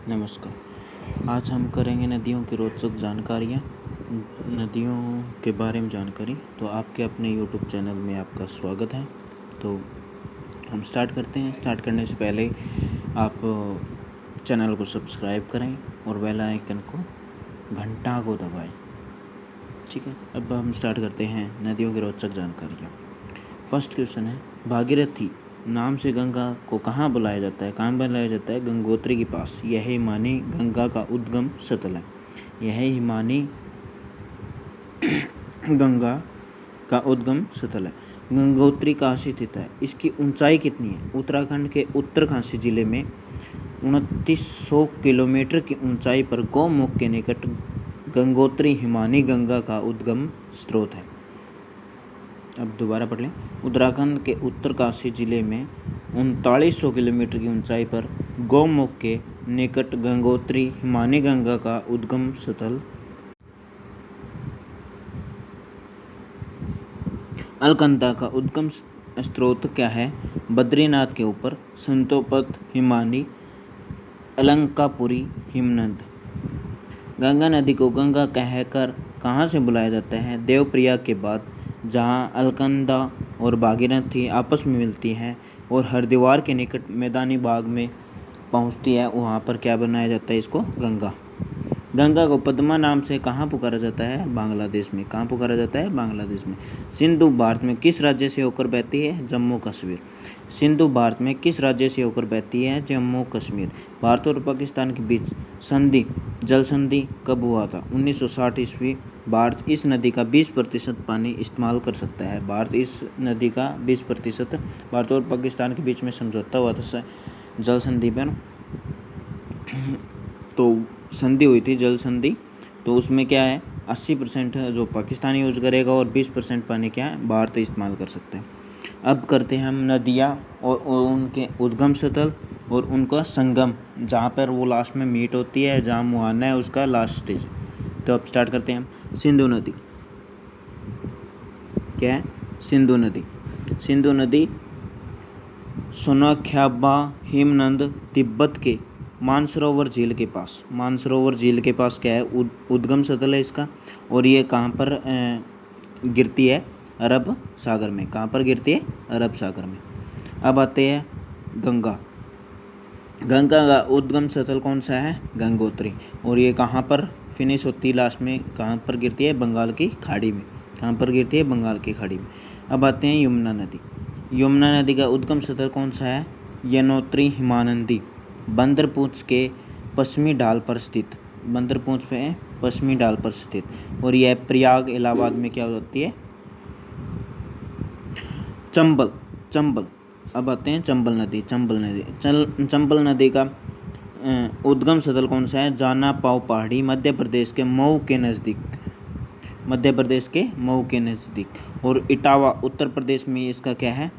नमस्कार। आज हम करेंगे नदियों की रोचक जानकारियाँ, नदियों के बारे में जानकारी। तो आपके अपने यूट्यूब चैनल में आपका स्वागत है। तो हम स्टार्ट करते हैं। स्टार्ट करने से पहले आप चैनल को सब्सक्राइब करें और बेल आइकन को घंटा को दबाएं। ठीक है, अब हम स्टार्ट करते हैं नदियों की रोचक जानकारियाँ। फर्स्ट क्वेश्चन है, भागीरथी नाम से गंगा को कहाँ बुलाया जाता है? कहाँ बुलाया जाता है? गंगोत्री के पास। यह हिमानी गंगा का उद्गम स्थल है। यह हिमानी गंगा का उद्गम स्थल है। गंगोत्री कहाँ स्थित है? इसकी ऊंचाई कितनी है? उत्तराखंड के उत्तरकाशी जिले में 2900 किलोमीटर की ऊंचाई पर गौमुख के निकट गंगोत्री हिमानी गंगा का उद्गम स्रोत है। अब दोबारा पढ़ लें। उत्तराखंड के उत्तरकाशी जिले में 3900 किलोमीटर की ऊंचाई पर गौमुख के निकट गंगोत्री हिमानी गंगा का उद्गम स्थल। अलकनंदा का उद्गम स्रोत क्या है? बद्रीनाथ के ऊपर संतोपत हिमानी अलंकापुरी हिमनद। गंगा नदी को गंगा कहकर कहाँ से बुलाया जाता है? देवप्रयाग के बाद, जहाँ अलकनंदा और भागीरथी आपस में मिलती हैं और हरिद्वार के निकट मैदानी भाग में पहुँचती है, वहाँ पर क्या बनाया जाता है? इसको गंगा। गंगा को पद्मा नाम से कहाँ पुकारा जाता है? बांग्लादेश में। कहाँ पुकारा जाता है? बांग्लादेश में। सिंधु भारत में किस राज्य से होकर बहती है? जम्मू कश्मीर। सिंधु भारत में किस राज्य से होकर बहती है? जम्मू कश्मीर। भारत और पाकिस्तान के बीच संधि, जल संधि कब हुआ था? 1960 ईस्वी। भारत इस नदी का 20% पानी इस्तेमाल कर सकता है। भारत इस नदी का 20%, भारत और पाकिस्तान के बीच में समझौता हुआ था जल संधि पर। तो संधि हुई थी, जल संधि। तो उसमें क्या है, 80% जो पाकिस्तान यूज करेगा और 20% पानी क्या है, भारत इस्तेमाल कर सकते हैं। अब करते हैं हम नदियाँ और उनके उद्गम स्थल और उनका संगम, जहाँ पर वो लास्ट में मीट होती है, जहाँ मुहाना है उसका लास्ट स्टेज। तो अब स्टार्ट करते हैं हम। सिंधु नदी क्या है? सिंधु नदी। सिंधु नदी सोनाख्याबा हिमनद तिब्बत के मानसरोवर झील के पास, मानसरोवर झील के पास क्या है, उद्गम स्थल है इसका। और ये कहाँ पर गिरती है? अरब सागर में। कहाँ पर गिरती है? अरब सागर में। अब आते हैं गंगा। गंगा का उद्गम स्थल कौन सा है? गंगोत्री। और ये कहाँ पर फिनिश होती है लास्ट में? कहाँ पर गिरती है? बंगाल की खाड़ी में। कहाँ पर गिरती है? बंगाल की खाड़ी में। अब आते हैं यमुना नदी। यमुना नदी का उद्गम स्थल कौन सा है? यमुनोत्री हिमानंदी, बंदरपूंछ के पश्चिमी ढाल पर स्थित। बंदरपूंछ में पश्चिमी ढाल पर स्थित। और यह प्रयाग इलाहाबाद में क्या होती है? चंबल। चंबल। अब आते हैं चंबल नदी। चंबल नदी, चंबल नदी का उद्गम स्थल कौन सा है? जाना पाव पहाड़ी, मध्य प्रदेश के मऊ के नज़दीक। मध्य प्रदेश के मऊ के नज़दीक। और इटावा उत्तर प्रदेश में इसका क्या है?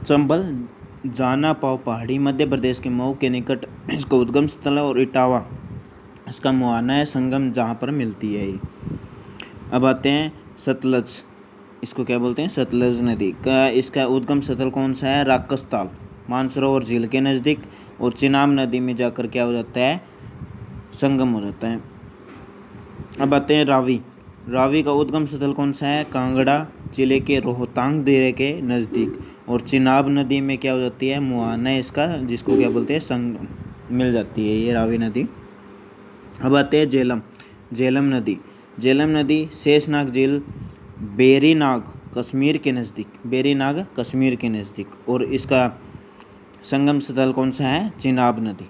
चंबल जाना पाव पहाड़ी, मध्य प्रदेश के मऊ के निकट इसका उद्गम स्थल है। और इटावा इसका मुहाना है, संगम जहाँ पर मिलती है ये। अब आते हैं सतलज। इसको क्या बोलते हैं? सतलज नदी का इसका उद्गम स्थल कौन सा है? राकसताल, मानसरोवर झील के नज़दीक। और चिनाब नदी में जाकर क्या हो जाता है? संगम हो जाता है। अब आते हैं रावी। रावी का उद्गम स्थल कौन सा है? कांगड़ा जिले के रोहतांग दर्रे के नज़दीक। और चिनाब नदी में क्या हो जाती है? मुहाना है इसका, जिसको क्या बोलते हैं? संगम मिल जाती है ये रावी नदी। अब आते हैं झेलम। झेलम नदी। झेलम नदी शेषनाग झील, बेरीनाग कश्मीर के नज़दीक। बेरीनाग कश्मीर के नज़दीक। और इसका संगम स्थल कौन सा है? चिनाब नदी।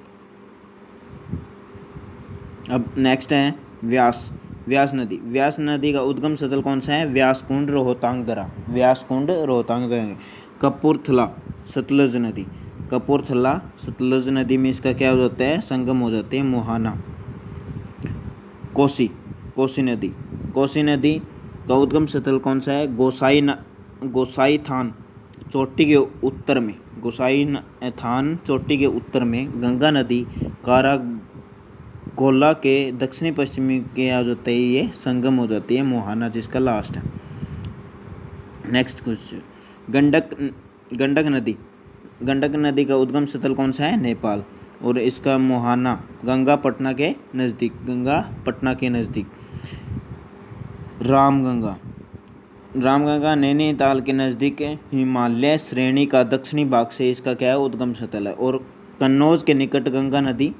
अब नेक्स्ट है व्यास। व्यास नदी। व्यास नदी का उद्गम स्थल कौन सा है? व्यासकुंड रोहतांग दर्रा। व्यासकुंड रोहतांग दर्रा। कपूरथला सतलज नदी। कपूरथला सतलज नदी में इसका क्या हो जाता है? संगम हो जाते हैं, मुहाना। कोसी। कोसी नदी। कोसी नदी का उद्गम स्थल कौन सा है? गोसाई थान चोटी के उत्तर में। गोसाई थान चोटी के उत्तर में गंगा नदी कारागोला के दक्षिणी पश्चिमी के आ जाता है, ये संगम हो जाती है, मुहाना जिसका लास्ट है। Next question. गंडक गंडक नदी, गंडक नदी का उद्गम स्थल कौन सा है? नेपाल। और इसका मुहाना गंगा पटना के नज़दीक, गंगा पटना के नज़दीक। रामगंगा, रामगंगा नैनीताल के नज़दीक हिमालय श्रेणी का दक्षिणी भाग से इसका क्या है? उद्गम स्थल है। और कन्नौज के निकट गंगा नदी,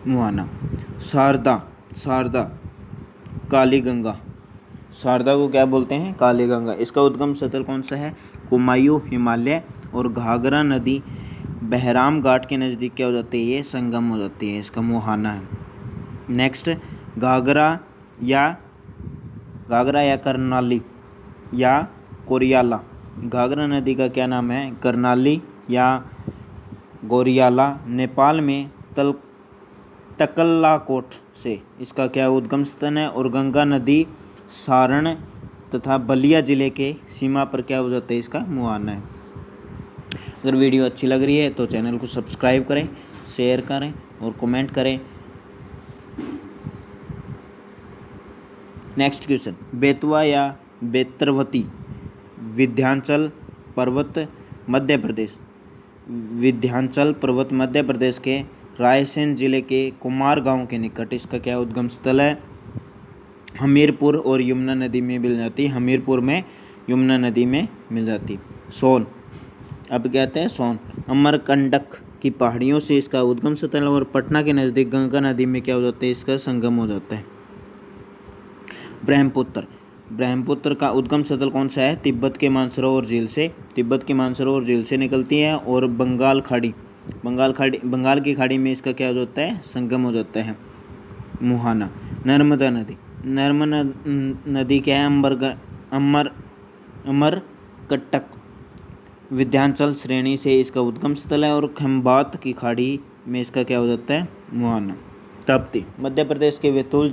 मुहाना। शारदा, शारदा काली गंगा, शारदा को क्या बोलते हैं? काली गंगा। इसका उद्गम स्थल कौन सा है? कुमायूं हिमालय। और घाघरा नदी बहराम घाट के नज़दीक क्या हो जाती है? ये संगम हो जाती है, इसका मुहाना है। नेक्स्ट, घाघरा या करनाली या कोरियाला। घाघरा नदी का क्या नाम है? करनाली या गोरियाला। नेपाल में तकल्लाकोट से इसका क्या उद्गम स्थल है। और गंगा नदी सारण तथा बलिया जिले के सीमा पर क्या हो जाता है? इसका मुहाना है। अगर वीडियो अच्छी लग रही है तो चैनल को सब्सक्राइब करें, शेयर करें और कमेंट करें। नेक्स्ट क्वेश्चन, बेतवा या बेत्रवती विंध्याचल पर्वत मध्य प्रदेश। विंध्याचल पर्वत मध्य प्रदेश के रायसेन जिले के कुमार गांव के निकट इसका क्या उद्गम स्थल है? हमीरपुर और यमुना नदी में मिल जाती है। हमीरपुर में, यमुना नदी में मिल जाती। सोन, अब कहते हैं सोन अमरकंटक की पहाड़ियों से इसका उद्गम स्थल और पटना के नज़दीक गंगा नदी में क्या हो जाता है? इसका संगम हो जाता है। ब्रह्मपुत्र, ब्रह्मपुत्र का उद्गम स्थल कौन सा है? तिब्बत के मानसरोवर झील से, तिब्बत के मानसरोवर झील से निकलती है। और बंगाल की खाड़ी में इसका क्या हो जाता है? संगम हो जाता है, मुहाना। नर्मदा नदी, नर्मदा नदी क्या है? अमरकंटक विंध्याचल श्रेणी से इसका उद्गम स्थल है। और खंभात की खाड़ी में इसका क्या हो जाता है? मुहाना। ताप्ती, मध्य प्रदेश के बैतूल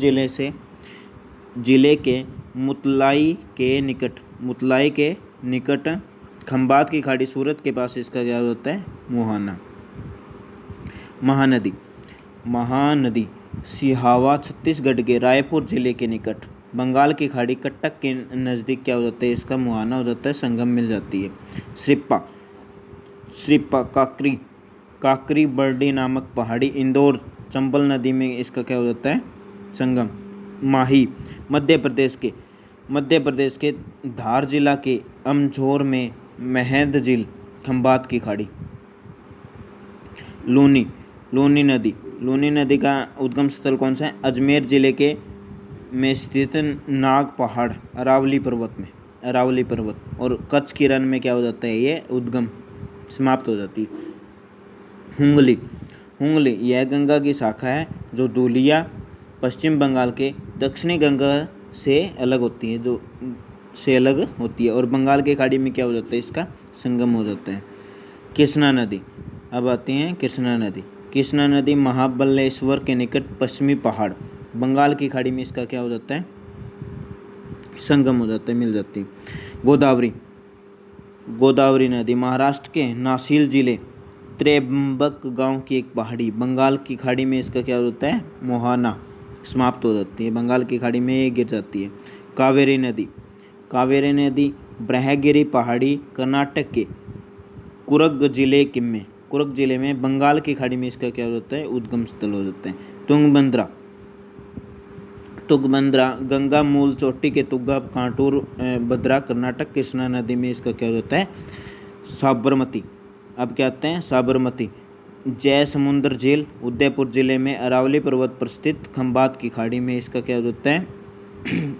जिले के मुतलाई के निकट खंभात की खाड़ी सूरत के पास इसका क्या होता है? मुहाना। महानदी सिहावा छत्तीसगढ़ के रायपुर जिले के निकट बंगाल की खाड़ी कटक के नज़दीक क्या हो जाता है? इसका मुहाना हो जाता है, संगम मिल जाती है। श्रिप्पा काकरी बर्डी नामक पहाड़ी इंदौर चंबल नदी में इसका क्या हो जाता है? संगम। माही, मध्य प्रदेश के धार जिला के अमझोर में महद झील खंभात की खाड़ी। लूनी नदी का उद्गम स्थल कौन सा है? अजमेर जिले के में स्थित नाग पहाड़ अरावली पर्वत। और कच्छ की रण में क्या हो जाता है? ये उद्गम समाप्त हो जाती है। हुंगली यह गंगा की शाखा है जो धुलिया पश्चिम बंगाल के दक्षिणी गंगा से अलग होती है, और बंगाल की खाड़ी में क्या हो जाता है? इसका संगम हो जाता है। कृष्णा नदी, अब आते हैं कृष्णा नदी महाबलेश्वर के निकट पश्चिमी पहाड़ बंगाल की खाड़ी में इसका क्या हो जाता है? संगम हो जाता है, मिल जाती है। गोदावरी नदी महाराष्ट्र के नासिक जिले त्र्यंबक गांव की एक पहाड़ी बंगाल की खाड़ी में इसका क्या हो जाता है? मुहाना, समाप्त हो जाती है, बंगाल की खाड़ी में ये गिर जाती है। कावेरी नदी ब्रह्मगिरी पहाड़ी कर्नाटक के कुर्ग जिले में बंगाल की खाड़ी में इसका क्या हो जाता है? उद्गम स्थल हो जाता है। तुंगभद्रा गंगा मूल चोटी के तुंगा कांटूर भद्रा कर्नाटक कृष्णा नदी में इसका क्या हो जाता है? साबरमती, अब क्या आते हैं? साबरमती जय समुद्र झील उदयपुर जिले में अरावली पर्वत पर स्थित खंभात की खाड़ी में इसका क्या हो जाता है?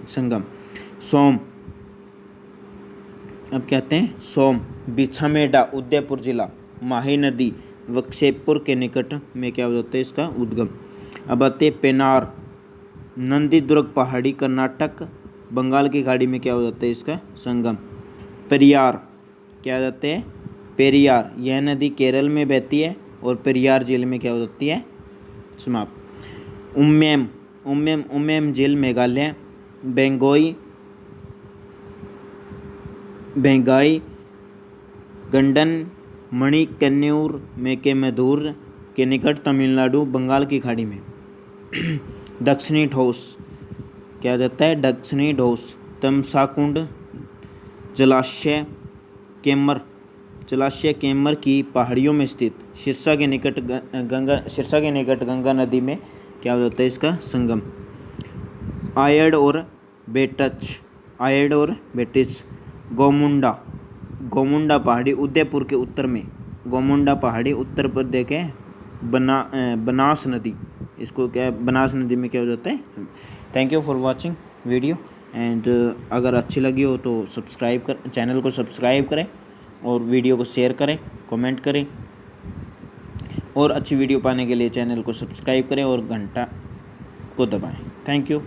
संगम। सोम, अब कहते हैं सोम बिछामेडा उदयपुर जिला माही नदी वक्षेपुर के निकट में क्या हो जाता है? इसका उद्गम। अब आते पेनार नंदीदुर्ग पहाड़ी कर्नाटक बंगाल की खाड़ी में क्या हो जाता है? इसका संगम। पेरियार, क्या हो जाते हैं? पेरियार यह नदी केरल में बहती है और पेरियार झील में क्या हो जाती है? समाप्त। उम्मेम झील मेघालय बेंगाई गंडन मणिकन्नूर में के मधुर के निकट तमिलनाडु बंगाल की खाड़ी में। दक्षिणी ढोस, क्या जाता है? दक्षिणी ढोस तमसाकुंड जलाशय जलाशय केम्मर की पहाड़ियों में स्थित सिरसा के निकट गंगा नदी में क्या हो जाता है इसका संगम। आयड और बेटिच गोमुंडा पहाड़ी उदयपुर के उत्तर में, गोमुंडा पहाड़ी उत्तर प्रदेश के बनास नदी, इसको क्या बनास नदी में क्या हो जाता है। Thank you for watching video and अगर अच्छी लगी हो तो चैनल को सब्सक्राइब करें और वीडियो को शेयर करें, कमेंट करें और अच्छी वीडियो पाने के लिए चैनल को सब्सक्राइब करें और घंटा को दबाएं। Thank you.